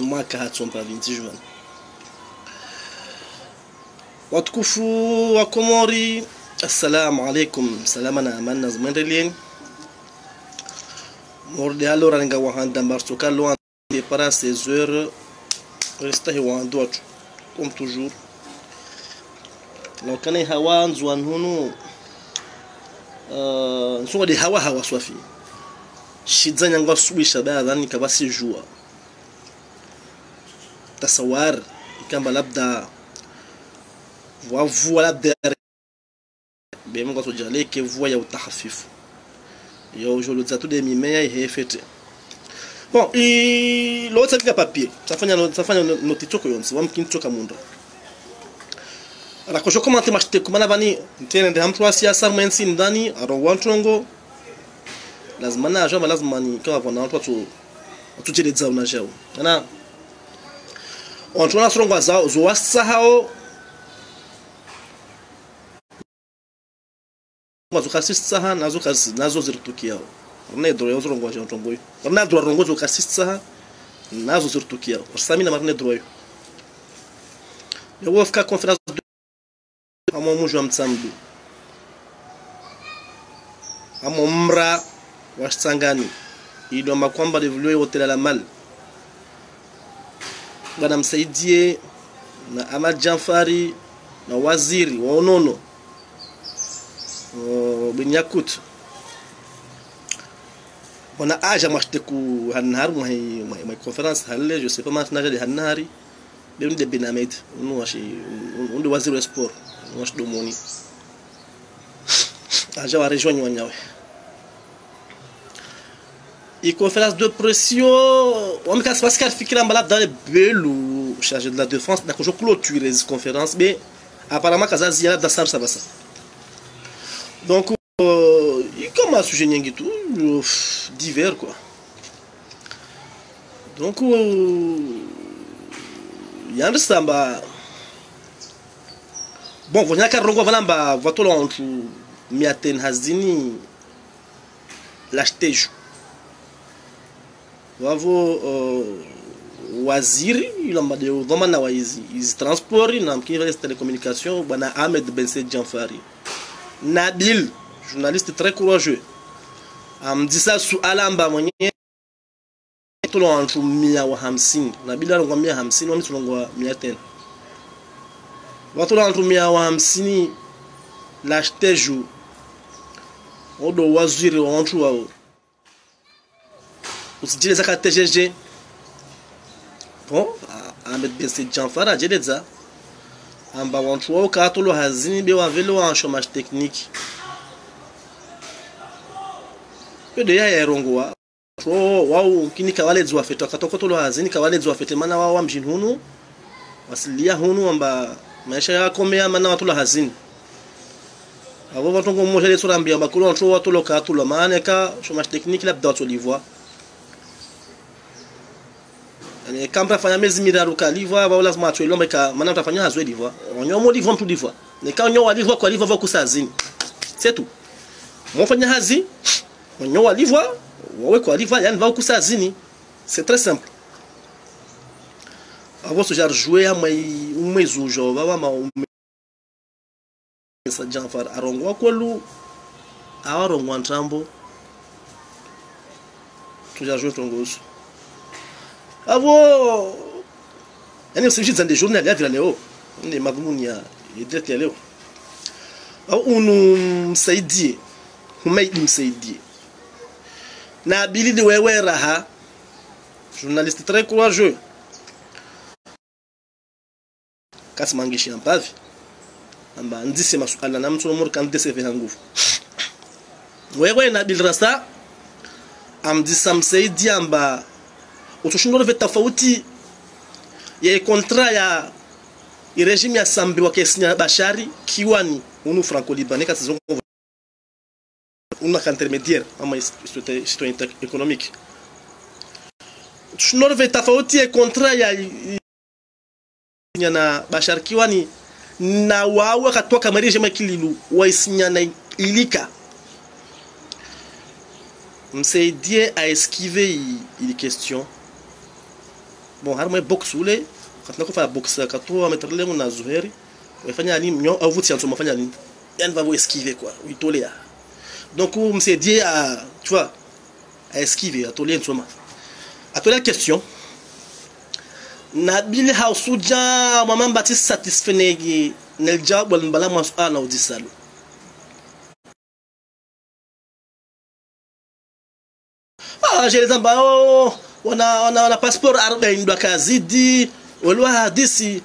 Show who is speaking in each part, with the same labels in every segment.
Speaker 1: mwaka hatsompa 20 Juin. Watukufu wa Komori, assalamu alaikum, salama na amani na zimwendelien. Morde alora nga wahanda marsoka loin de para 16 heures resta hewando watu comme toujours. Donc kana hawa nzwan hunu nsunga de hawa swafi shidzanya ngwa subisha baadhani kabasi jua tasawar ikamba labda wavu labda bema kwa sojale ke voya ya utahafifu yo jolo za tout de mimea ihefete. Bon, l'autre avec papier tafanya notitoko yonsi wamkinitoka munda rakosho komante mashite kumana bani ntene de hamtwa siasa mwensi ndani arongwantongo lazima na jama lazima ni kwa vona watu tujeleza unajao na ontona songwa zao zo wasahao wazo kasisa nazo ziritukiao rne dro yo zongwa je ntongo yo rna dro rongo zo kasisa nazo ziritukiao samina marne dro yo wafika conference amo mujwa mtsamdu amo mra wasangani ilomba kwamba developwe hotel la mal bana msaidie na Ahmad Janfari na waziri wa onono Binyakut wana aja mashte ku hanhar ma conférence halle je sais pas maintenant de hanhari de Benamed nous on de waziri wa sport wash domoni aja wa rejoindre wanyawe et conférence de pression on me casse parce qu'elle fikira mbala dans le belu chargé de la défense d'accord je clôture les conférences mais apparemment kazazi ya da ça va ça. Donc il commence sujet nyengi tout divers quoi. Donc yandisamba bon vonya karongo valamba vatolo entre miaten hazini l'achetejo wavo waziri ilamba de vamana wa izi transport na mkini vale télécommunication bwana Ahmed Ben Janfari Nabil, journaliste très courageux, dit ça sous alamba mwenye tolo entre 150 Nabil alongwa 150 wami tulongwa 110 watolo entre 150 l'achetejo odo waziri wa watu wao usijile zaka TGG bon Ahmed Ben Janfara jedeza amba wantu wao katolo hazini be wavelo wa chômage technique pede ya erongwa wao kini kawalezi wafeto katokotolo hazini kawalezi wafete mana wao mjini hunu wasilia hunu amba maisha yako mea mana watu hazini abo watu ngo ile sura mbia bakulu watu watolo katolo maana ka chômage technique labda watu livwa yani kamba fanya mezi miraruka livwa ba lazima atu ilomba ka maana utafanya hazwe livwa onyomo livwa mtu livwa ne ka onyo livwa kwa livwa vako kusazini c'est tout mfanya hazi onyo livwa wawe kwa livwa yani vako kusazini c'est très simple avo so jar jouer a mai umwezu jo baba ma sa Janfar arongwa kwelu awarongwa ntambo tuja jouer tongoso avo yani usijidza ndi journal ya vila leo ndi madhumuni ya direct ya leo au unu msaidie humaidi msaidie na abilidi wewe raha journaliste très courageux kasmangishi ampavi amba ndise masuala na mtu mmoja kan dese vya nguvu wewe na bil rasa amdisa msaidie amba utushindo vya tofauti ya kontra ya regime ya sambi wa kesinya bashari kiwani unu franco-libanais katizongo una intermédiaire ama situation économique utushindo vya tofauti ya kontra ya na bashari kiwani na wawe katoka regime kililu waisinya na ilika msaidie a esquiver il question bon harmo box ule katna ko fa box kato mettre le na Zuheri wafanya nini mnyo au vuti yanso mafanya nini yani va vous esquiver quoi uitolea donc on s'est dit à tu vois à esquiver à toler nsoma à toler la question Nabil Hausuja Maman Baptiste satisfait nel job wal mbala mas'ala udisalo j'ai les amba on a passeport arba ndo kazidi walwa hadisi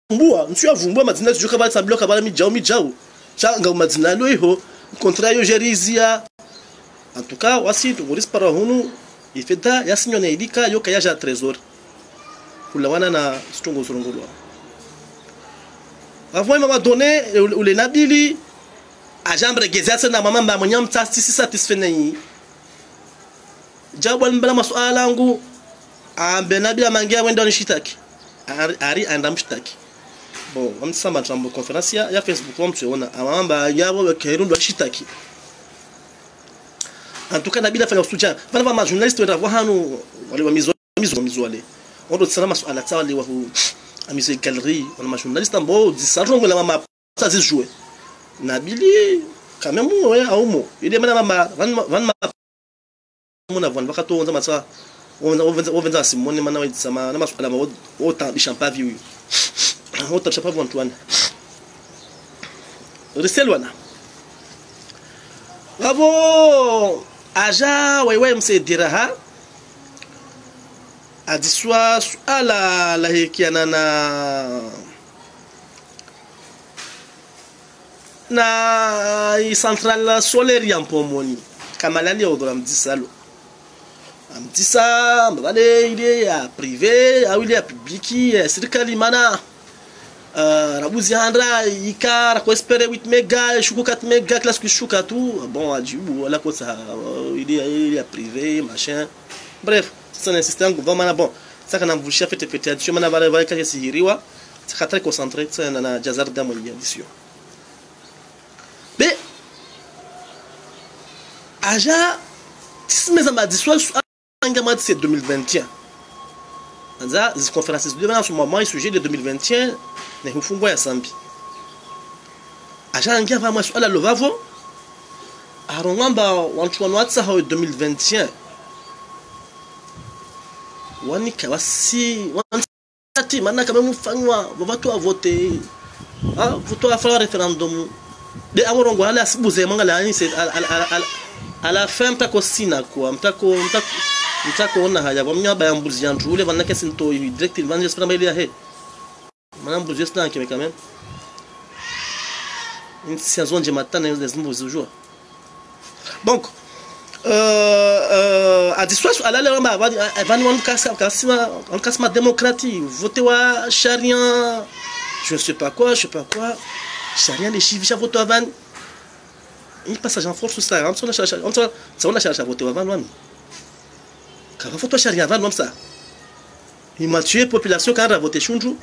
Speaker 1: mbua msio vumbua madina tujuka ba tabloka bala mijao changa madina lo iho contrat yo gerizia en tout cas wasi to goris para hunu ifeda yasinyo na idika yo kaya ja trésor kulawana na stongo surungulwa avant mama donné le Nabili a jambre gezatsa na mama mba mnyam tasi satisfait nayi jabal mbala masuala yangu ambe Nabili amangia wenda nishitaki ari andamshitaki bon amsamba trambo conference ya Facebook wamtuona amamba yabo kairundo shitaki en tout cas Nabili afanya usuja bana ba journaliste wenda hanu wale wa mizo wale ondo tsana masuala tsawale wa amize galerie wana ma journaliste ambo disarongo la mama ça se jouer Nabili quand même ouais aumo il est mana mama van mona van bakato onza matsa on venza simone mana witsama na masuala ma ota bishampa viu ota chapa Antoine Riselwana bravo aja wewe mse diraha adiswa ala la hikiana na centrale solaire ya Mpomoni kamalali odora mdisalo amdisa mbale ile ya privé au ile ya publiki serikali mana rabuzi handra ikara ko espérer 8 mégas shuku 4 mégas classe que shuka tout bon adibu wala ko ça il ya privé machin bref c'est un système gouvernement bon ça kana mvushia fete addition mana vale kaje sihiriwa ça très concentré ça na jazar damoni addition mais aja tismeza madiswa angama c'est 2021 anza les conférences de en ce moment est sujet de 2021 ne hufungwa ya sambi aja angia va maswala lovavo arongamba wantu watsa ha 2021 wani kawasi wanti mana kama mfanywa watu voter voter à référendum de amorongo ala sibuze mangala ni c'est à la fin mtako sina kwa mtako ona haja kwa mnyaba ya mbuzi yantu ule vanake sinto direct vanje spera maili ya he mana mbuzi sina kime quand même une saison de matin des mbuzi jour donc a dissuas ala le mba van on kasma démocratie voter wa charia je sais pas quoi charia les chiffres voter avant il passage en force ça on a cherché à voter avant nous quand voter charia avant nous ça il m'a tué population quand a voté chunju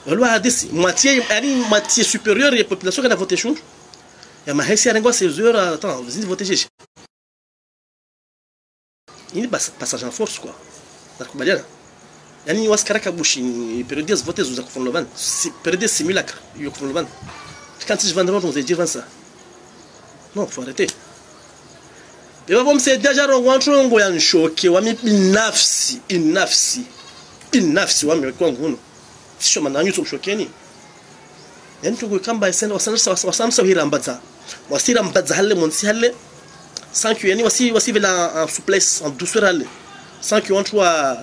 Speaker 1: loi a dit moitié supérieure de population quand a voté chunju ya mahesi arengo 16 heures attends vous voter j'ai il passage en force quoi nakubaliana yani waskaraka bushi période de voter za kufanya loban période simulacre yo kufanya loban quand je vendrai on va dire ça non faut arrêter et va me c'est déjà rencontre ya nshoke wa mi binafsi wa mi kwa nguno sio mananyu tumshokeni yani tuko kamba sasa wasamsa hirambaza wasira mbaza halle monsi halle sans que yani wasi vela en souplesse en douceur halle sans que on soit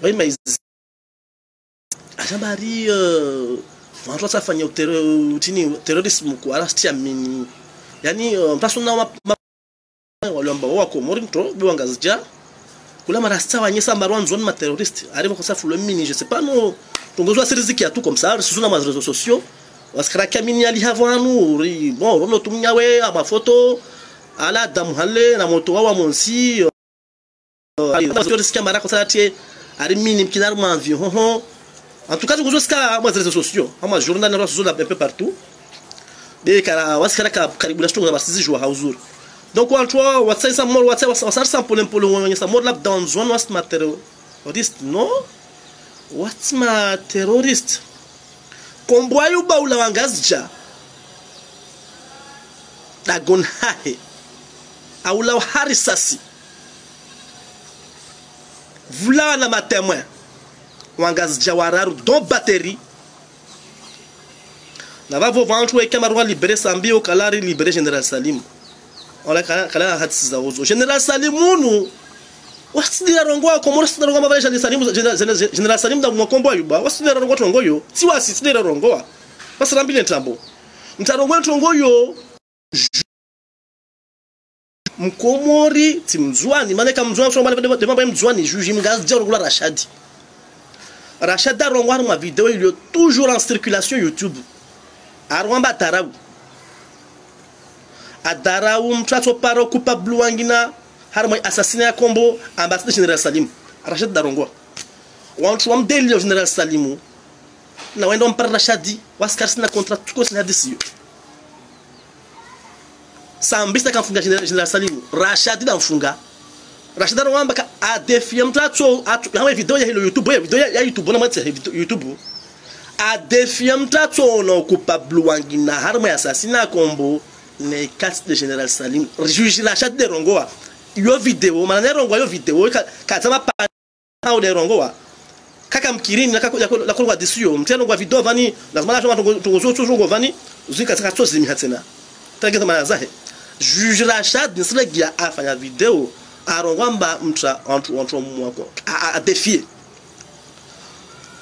Speaker 1: oui mais ajambari watu wasafanya terrorisme kwa rastia mini yani mtasona waliomba wako morinto biwangazija kula marasta wanyesa marwan zone ma terroriste arrive comme ça fulo mini je sais pas non tongozwa siriziki ya tout comme ça sur les réseaux sociaux waskara kamini ali havanu bon rono tumnyawe ama photo ala damhalle na moto wa monsi risque mara ko salati ari mini kinar ma vie en tout cas tongozwa ska ma réseaux sociaux ama journal na réseaux un peu partout de kara waskara ka karibu na stongo basizi jwa hauzuri donc watu watsa sa mor watsa wasarsa pole wenye sa mor la dans zone was terroriste no what's ma terrorist kombwayu baula wangazja dagon hahe aula harisasi vula na matémoin wangazja wararu don batterie na vavo vantu e kamarwa libéré sambi o kalari libéré général Salim on kala hadisi za ozo général Salim unu wasidi rongoa komoro sidi rongoa mabale général Salim da mwakombo yuba wasidi rongoa tongoyo si wasidi rongoa basirambile ntambo mtarongoa tongoyo mkomori timzwani maneka mzwani so mabale de mabale mzwani juge mgazja rongoa Rachad da rongoa ma vidéo il est toujours en circulation YouTube arwamba tarabu adarawu mtrato paro coupable wangina harmoy assassiné combo ambassadeur général Salim Rachad Darongo wantu wam delio général Salimu na wendo mpar Rachadi waskar sina contrat ko sina hadisiyo sambista kan funga général Salimu Rachadi dan funga Rachad Darongo mbaka a défier mtrato na vidéo ya YouTube ya YouTube na matse YouTube a défier mtrato no coupable wangina harmoy assassiné combo ne cas de général Salim juge Rachad Darongo yo video mana rongo yo video katama pa au de rongo kaka mkirini la kwa disiyo mteno kwa video vani lazima la choma tungozo tungo vani zika tsaka tsozi mi hatena tageza mana zahe juge Rachad nislegia afanya video arongwamba mtra entre mwako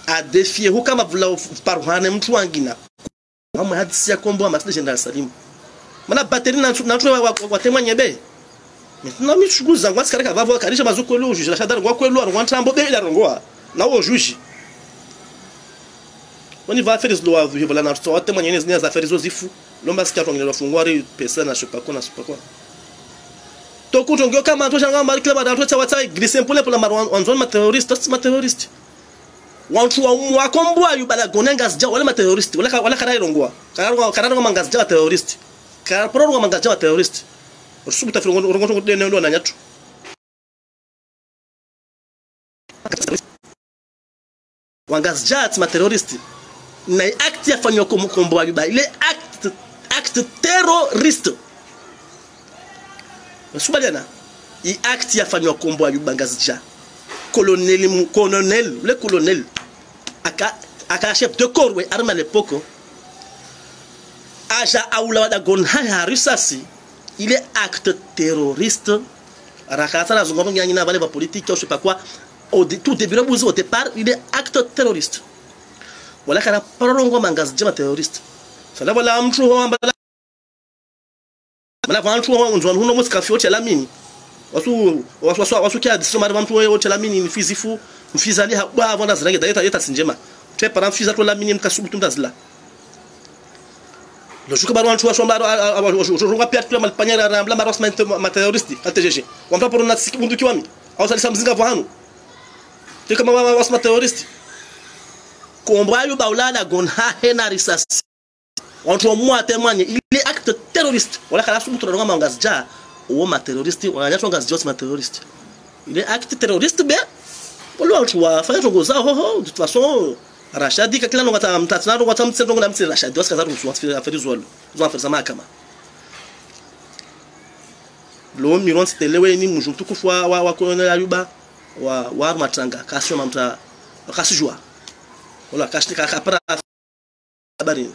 Speaker 1: a défier hukama vula parwane mtu wangina kama hadisi ya kombo ama général Salim mana batterie na wa témoigner be maintenant mi chugulu zangu asikara vavo karisha mazuko lo juge Rachad Darongo kwelo arwantambo be ila rongoa na o juge on va faire ce loi voilà na to témoigner les affaires ozifu lomba sikia tongela fungwari pesa na chopa kona super quoi to kutongyo kama to janga mari kila bada to tawata glisem pour la marwan on zone ma terroriste wantu wa kombwa yubala gonenga sija wala terroriste wala kana rongoa kana manga sija terroriste kana pro manga sija terroriste usubuta firongo de nendo na nyatu wangas jats ma terroriste na acte ya fanyo kombo yuba ile acte terroriste usubaliana i acte ya fanyo kombo yuba ngazja colonel le colonel aka chef de corps we arme à l'époque aja aula da gon ha risasi il est acte terroriste rakata na zungombo nyanyi na vale ba politique je sais pas quoi au tout début au départ il est acte terroriste wala kana parongo mangas jama terroriste sala wala mtu wamba mana vantu wanzwa huno musika fioti la mini wasu kia disomari mtu wewe la mini ni fizifu mfizali habwa avona zirange dayeta sinjema te para mfiza to la mini mkasubutu ndazila lo juka baro antu wasomba ronga pia tu malpanyera rambla maros ma terroriste ATGG wampa por na sikundu kiwami au salisa mzinga vahanu te kama wasma terroriste kombayo baulala gon ha hena risasi wantu mwa temanye ile acte terroriste wala kala subutu ronga mangazja o ma terroriste wala tonga zjot ma terroriste ile acte terroriste be polo wantu wa fanya tongoza ho de toute façon Rachadi kakila ngata mtatana ngata mtsengo na mtsi Rachadi wasikaza kusuwa aferi zolo zo aferi zama kama lo miron stelewe ni mujumtu kufwa wa colonel Ayuba wa armatanga kasho mamta kasijua wala kashika kapara habari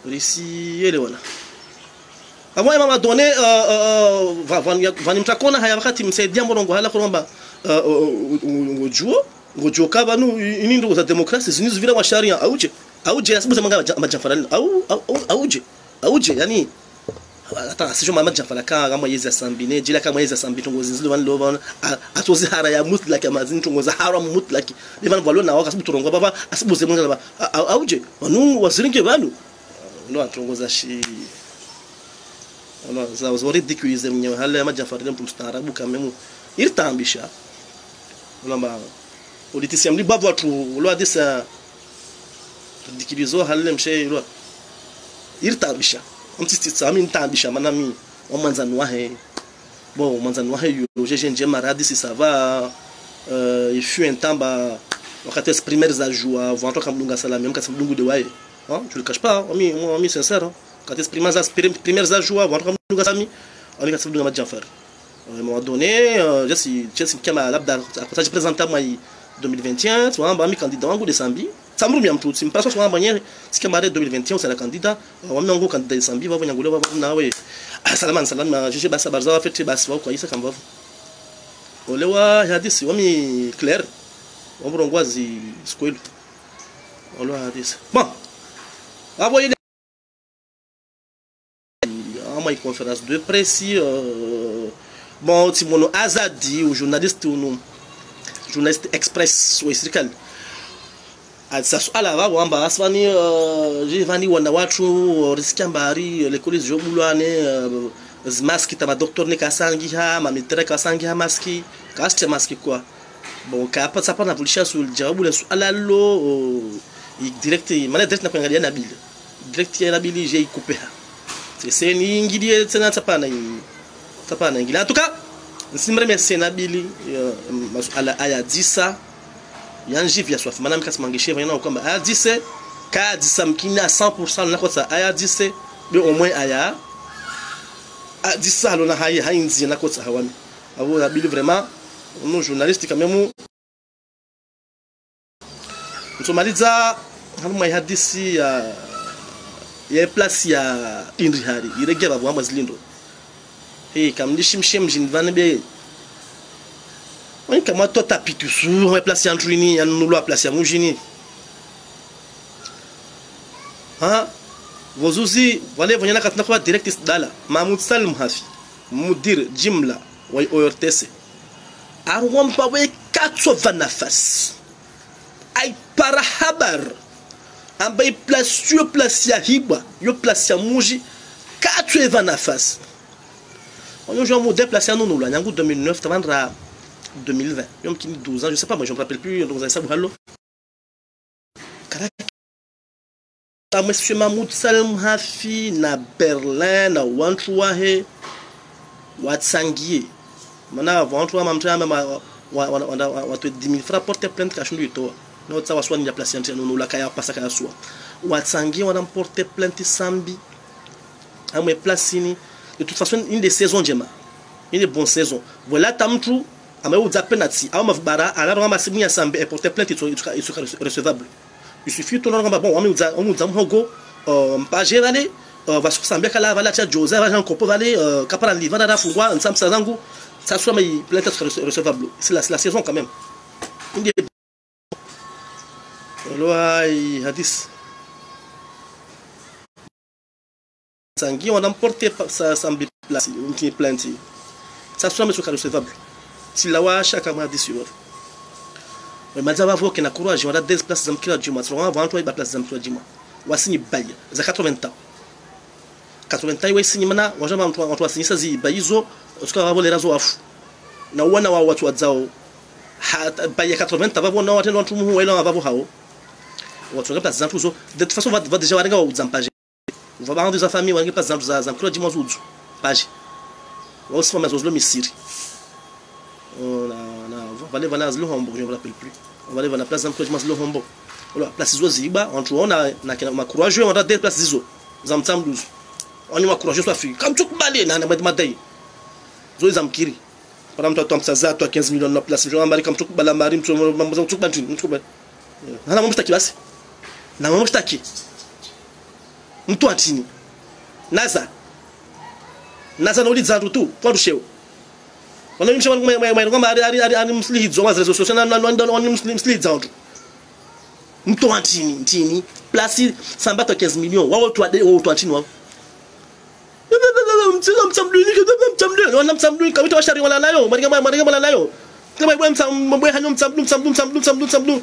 Speaker 1: risi ele wala avant mama donné vani mtakona haya wakati msaidia morongo hala kuromba ngojo kabanu inindo za demokrasia zinizo vile wa sharia auje asibuze manga majafarani auje yani hata sio mama jafala kama yezi asambine jila kama yezi asambi tongozi zile wani lova atozi hara ya mutlaki ya mazini tongoza hara mutlaki bivana valo na waka asibu rongo baba asibuze manga auje wanu wasirinke banu ndo atongoza shi ono za wazori ridiculize mnyewe hala ya majafarani mstarabu kamemu irtambisha ulamba politicien mli babo watu lo adisa ridiculizo hala mshe lo irtambisha petit ça mi ntambisha manami on manzanwa he bon manzanwa he yo j'ai maradi si ça va il fut un temps bah wakati les premières ajoua avant toi kamdunga salami même quand mdungu de wae hein je le cache pas on mi sincère hein quand les premières ajoua avant toi kamdunga salami on est quand mdunga madjanfar à un moment donné je kama labda quand je présente moi 2021 tu vois bah mi candidat wangu de sambi samru mi amtu sim paso kwa banye sikamare 2021 c'est la candidat wa mi wangu candidat de sambi va nyangule va nawe salaman je basa barza wa fete basa wa kwa isa kamba olewa hadisi wa mi clair wa mrongozi skwelo olewa hadisi bon abo ile ama conférence de presse bon timono azadi o journaliste express wa isirikali sasa ala wamba asfani jivani wana watu riskambari lekoli zobulwane maski tama docteur ne kasangi ha mamitre kasangi ha maski kaste maski kwa bon kapa sapa na pulisha sul jawabu la suala lo direct mana direct na kuangalia nabil direct ya nabil je couper ha c'est ni ngidie tena tapana ngila en tout cas nsimre merci nabil masuala aya 10 yanji via soif manam kas mangishe vana kwamba aya 10 ka 10 mkina 100% na kota aya 10 be au moins aya a 10 alona hainzi na kota hawami abo nabil vraiment nos journalistes quand même nsomaliza hamu ya hadisi ya place ya Indri Hari irege babu amazilindo kamnishimshem jinvane be on kama to tapitu sur on place en trini en nous la place à mujini ha vozuzi wale vonyana katna kwa direct dala Mahmoud Salim Hafi mudir jimla wa ORTC arwampa we 80 nafas ay para habar ambaye place ya hiba yo place ya muji 80 nafas on joue mo déplacer nous la nyangu 2009 tavandra 2020 yom kini 12 ans je sais pas moi je me rappelle plus donc ça halo karaka monsieur Mahmoud Salim Hafi na Berlin na wantwahe watsangie mana wantwa mamtama watu 10000 francs porter plainte kashundu ito no tsawa swani ya place entre nous la kaya passa kaya swa watsangie wana porter plainte sambi amwe place ni de toute façon une des saisons djema une bonne saison voilà tamtru ameu za penalty au mafbara alors ma simu ya sambi et porter plainte est recevable il suffit tout non bon on za mhogo mpage aller va sur sambi kala vala cha Joseph va encore aller kapara livana na fungwa nsamsa zangu ça soit mais plainte recevable c'est la saison quand même une des loi hadis sangi on a emporté ça sambi place qui plainte ça soit mais sur recevable si la wa chaque mois dessus mais mazava vo que na courage on a 10 places zamkira djuma on va avant toi ba place zamkira djuma wasini baye za 80 ans we sini mana wajama mtu watu sazi baizo uska wabo le razo afu na wana wa watu wazao baye 80 babo na watu watu mu wela babo hao watu ngapa zamfuzo de toute façon va déjà warenga wa zampaje va ba rendre sa famille warenga pas zamkira djuma zuzu page wa aussi mais ozlo misiri on va aller vers le Hombo, je ne me rappelle plus. On va aller vers la place d'encouragement le Hombo. Voilà, place Izo Ziba, on trouve on a courageux, on a des places Izo. Zamtam 12. On y a courageux soit fille. Comme tout balé na madai. Zo zamkiri. Par exemple toi ça toi 15 millions de place, je vais comme tout bala marim tout bantu, tout ba. Na mambo staki basi. Na mambo staki. Mtu atini. Naza no liza tu kwa rusheo. On a une chose mais musli zo réseaux sociaux on musli zantu mto antini place samba to 15 millions wa watu antini wa mtsamduni kamita washari wala nayo mariga nayo kama bwa mtsamduni hanyo mtsamduni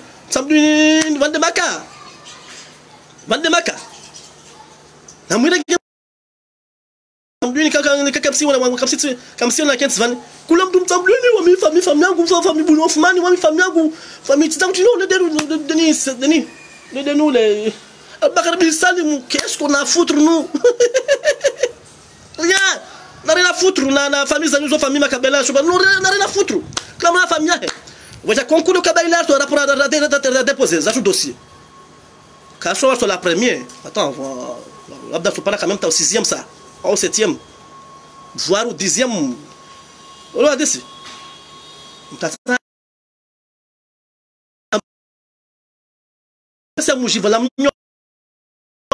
Speaker 1: vande maka na mwira mduni kakapsi wala kapsi kamsi na kent van kula mtu mtsambluni wa mi famille yangu famille boulot fumani wa mi famille yangu famille titangu de nous les Bakar Bin Salim qu'est-ce qu'on a à foutre nous Rien. N'a rien à foutre. Na famille za nous famille makabela shoba. N'a rien à foutre. Clame la famille. Voja concours de kabela to rapport à déposer ça tout dossier. Quand sur la première. Attends, là faut pas quand même ta au 6e ça. Au 7e. Voire au 10e. On va dessus. C'est mouji voilà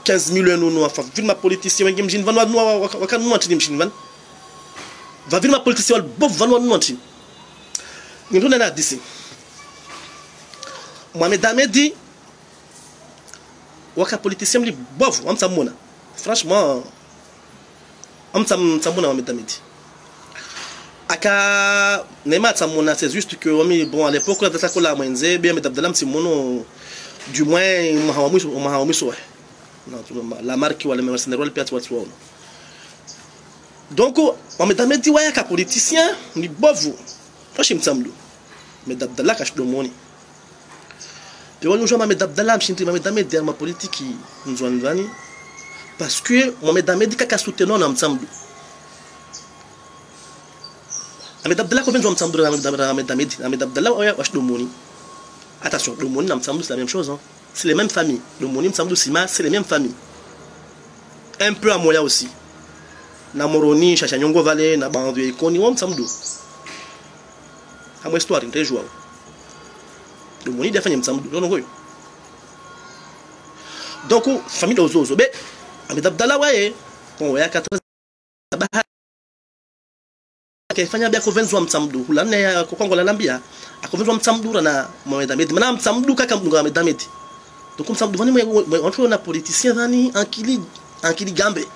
Speaker 1: 15 millions nous enfin vu ma politicien ngim jin van wa kan nous antini mchin van va vir ma politicien wal bof van nous antini ngim na disi Mohamed Amedi waka politicien li bof am samona franchement am samona Mohamed Amedi aka nema samona c'est juste que bon à l'époque de ça ko la mwenze bien met Abdallah Simono du moins mahamuso la marque ou les mercenaires le piat watu donc on met Amedi waya ka politicien ni bovu fashim samlu mais Abdallah cache de moni puis on joue Mohamed Abdallah mchinti Mohamed Amedi ma politique nzwanvani parce que Mohamed Amedi ka soutenir na msamdu Mohamed Abdallah ko benzo msamdu Mohamed Abdallah waya cache de moni. Attention, le Moni c'est la même chose. Hein. C'est les mêmes familles. Le Moni Sima, c'est les mêmes familles. Un peu à Moya aussi. Na Moroni, Chachanyongo Valley, na Bandu Ekoni, Wam Samdou. À mon histoire, une joie. Le Moni défend Samdou. Donc, famille de Ozozo. Mais, Ahmed Abdallah, ouais, bon, ouais, 4 fanya bia ko venzo msamdu hulane ya kongo la nambia akovenzo msamdu na Mohamed Amedi mana msamdu kaka Mohamed Amedi donc msamdu vani on na politicien vani ankili gambe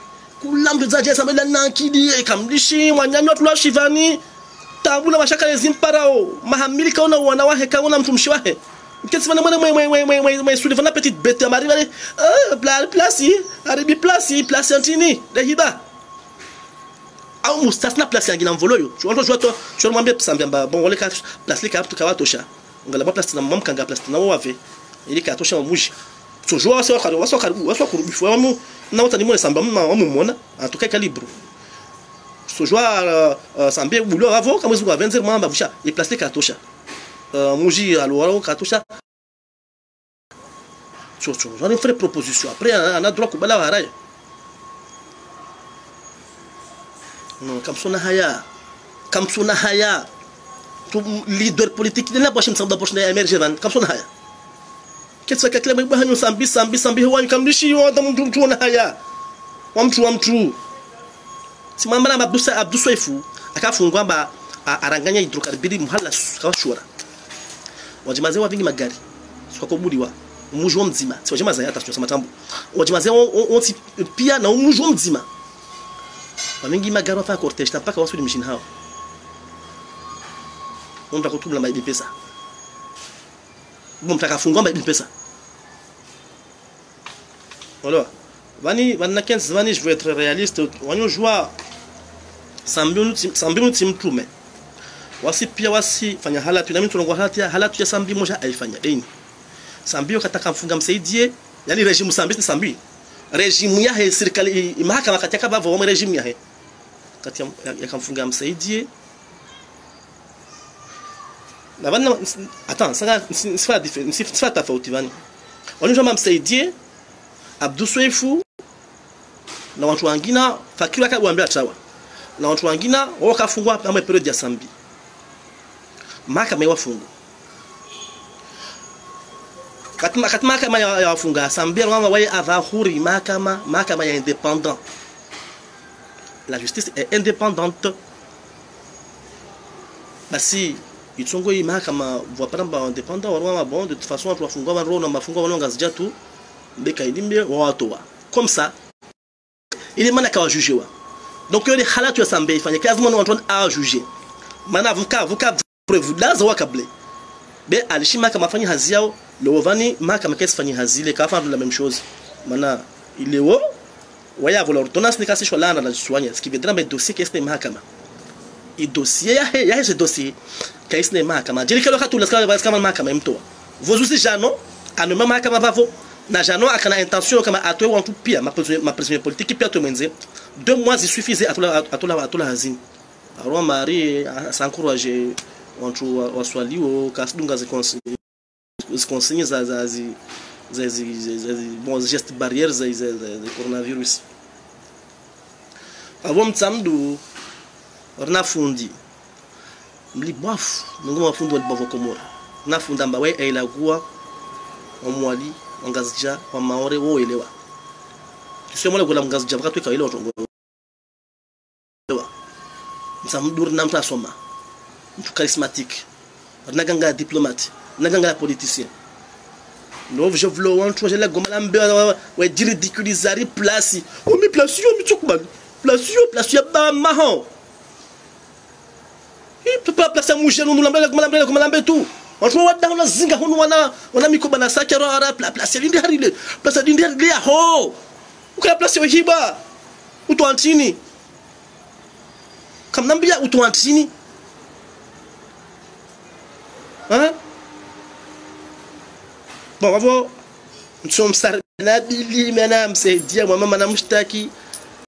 Speaker 1: kulambe za jesa mela na ankili kamlishi wanyanyo twa shivani tabula mashaka lezimparo mahamili kaona wana wahe kaona mtumshi wahe kesi vana mwe suli vana petite bête amari vale place antini de hiba au mustasna place yangi na mvolo yo tu vois toi tu mwambie sambamba bon wale ka place le ka tu ka watosha ngala ba place na mama kanga place na wave ili ka tosha muji so joa waso kurubi fo wamu na utani mona samba mamu mona en tout cas calibre so joa sambe bulo avo kama zuwa 20 mamba busha et place le ka tosha muji alors ka tosha so j'en ai fait proposition après on a droit kubala haraya. Non, comme ça haya tout leader politique de la boche me semble boche na émerger van comme ça haya qu'est-ce que clame ba hanyo sambi wanyu kam lishi yo da mtu na haya wamtu si mama na Abdou Soifu akafungwa ba aranganya hidrocarburi muhala kawashura wajimaze wa vingi magari sio kubudiwa umuji wa mzima sio jimaza hata sio matambo wajimaze on pia na umuji wa mzima wamingi magari wafa cortege na paka wasuli machine hao mtu akutubla maibi pesa mtu akafungwa maibi pesa voilà vani kenz vani je veux être réaliste wanyo joie sambi team tume wasi pia wasi fanya halatu na mimi tunangwa halatu ya sambi moja aifanya deni sambi kataka mfunga msaidie yani regime sambi regime ya serikali mahakama katika bavo wa regime ya kati ya kamfunga msaidie na bana attends ça c'est pas tofauti vani wanajua msaidie Abdou Soifu na watu wengine fakiri akawaambia chawa na watu wengine wakafungwa kama period ya sambi mahakama yawafunga katima kama yawafunga sambi wao wao avahuri mahakama ya indépendant. La justice est indépendante. Bah si ils sont goï mahakama voit pas indépendant ou bon de toute façon on doit fungwa rona mafungo wanongazija tu mbeka ilimbe watoa comme ça il est manaka wa juger wa donc il est halatu ya sambe ifanye kazi mwana watu a juger maana vuka preuve daza wakable be alishima kama fanya hazi yao lewovani mahakama kesi fanya hazi ile kafa la même chose maana il est wo waya vola ordonnance ni kasi shwala na soigner ce qui viendra mais dossier kesi mahakama et dossier ya ce dossier kesi mahakama jeli kalo katu la kama mahakama mtoa vos aussi jano anoma mahakama bavo na jano akana intention kama atwe wantu pia ma président politique pia to menze 2 mois suffisait à tout la hazine alors Marie s'encourager entre waswali au kasdunga zikonsinye za bon gestes barrières za coronavirus avant mtsamdu orna fundi mli bof mungu mafundi wa bavo komora na funda mbawe elagua omwali ngazija wa maore wo elewa kisio mole kula ngazija bakatweka ile otongo mtsamdur na mtu asoma mtu charismatique naganga diplomate naganga politicien novo je vlo wan troje la goma lambe wa ridiculiser place o mi place yo mi tokuma place yo ba mahon il peut pas placer mu jeune nous lambe tout on trouve dans la zinga hunu wana mikoba na sakero ara place lindi harile place lindi harile ho ukaya place yo hiba uto antini kam nambia uto antini hein bon bravo nsomsar nabili manam saidia mama manamshtaki